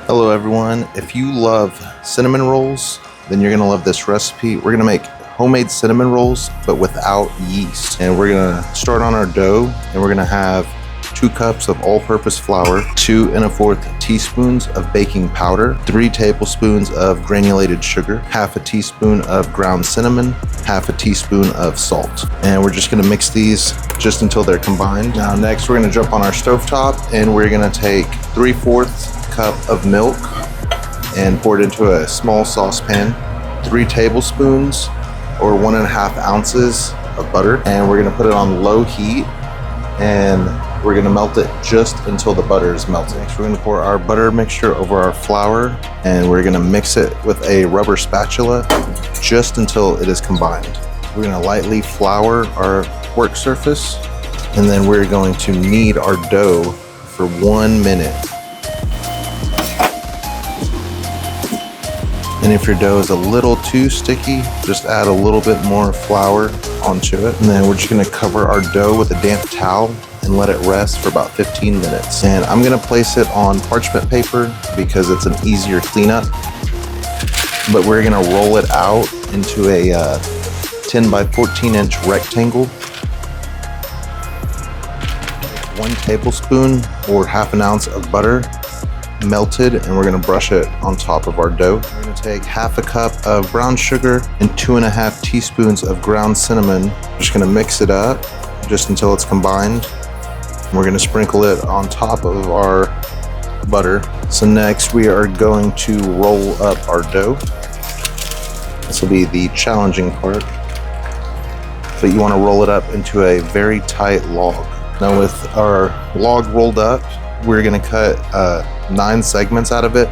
Hello everyone, if you love cinnamon rolls, then you're gonna love this recipe. We're gonna make homemade cinnamon rolls, but without yeast. And we're gonna start on our dough, and we're gonna have 2 cups of all-purpose flour, 2 1/4 teaspoons of baking powder, 3 tablespoons of granulated sugar, half a teaspoon of ground cinnamon, half a teaspoon of salt. And we're just gonna mix these just until they're combined. Now next we're gonna jump on our stovetop, and we're gonna take 3/4 cup of milk and pour it into a small saucepan, 3 tablespoons or 1.5 ounces of butter, and we're gonna put it on low heat, and we're gonna melt it just until the butter is melted. Next, we're gonna pour our butter mixture over our flour, and we're gonna mix it with a rubber spatula just until it is combined. We're gonna lightly flour our work surface, and then we're going to knead our dough for 1 minute. And if your dough is a little too sticky, just add a little bit more flour onto it. And then we're just gonna cover our dough with a damp towel and let it rest for about 15 minutes. And I'm gonna place it on parchment paper because it's an easier cleanup. But we're gonna roll it out into a 10 by 14 inch rectangle. 1 tablespoon or 1/2 ounce of butter melted, and we're gonna brush it on top of our dough. We're gonna take 1/2 cup of brown sugar and 2.5 teaspoons of ground cinnamon. Just gonna mix it up just until it's combined. We're gonna sprinkle it on top of our butter. So next we are going to roll up our dough. This will be the challenging part, but you wanna roll it up into a very tight log. Now with our log rolled up, we're gonna cut 9 segments out of it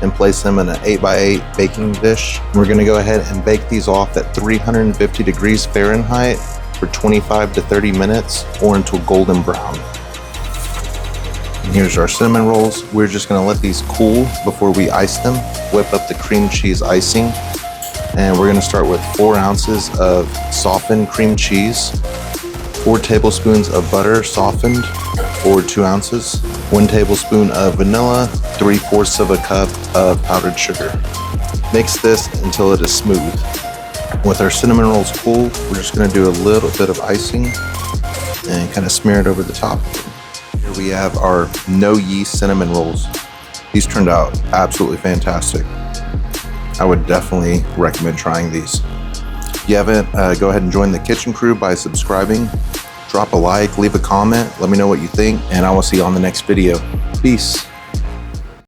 and place them in an 8 by 8 baking dish. We're gonna go ahead and bake these off at 350 degrees Fahrenheit for 25 to 30 minutes or until golden brown. And here's our cinnamon rolls. We're just gonna let these cool before we ice them. Whip up the cream cheese icing, and we're gonna start with 4 ounces of softened cream cheese, 4 tablespoons of butter softened, or 2 ounces, 1 tablespoon of vanilla, 3/4 of a cup of powdered sugar. Mix this until it is smooth. With our cinnamon rolls cool, we're just gonna do a little bit of icing and kind of smear it over the top. Here we have our no yeast cinnamon rolls. These turned out absolutely fantastic. I would definitely recommend trying these. If you haven't, go ahead and join the kitchen crew by subscribing. Drop a like, leave a comment, let me know what you think, and I will see you on the next video. Peace.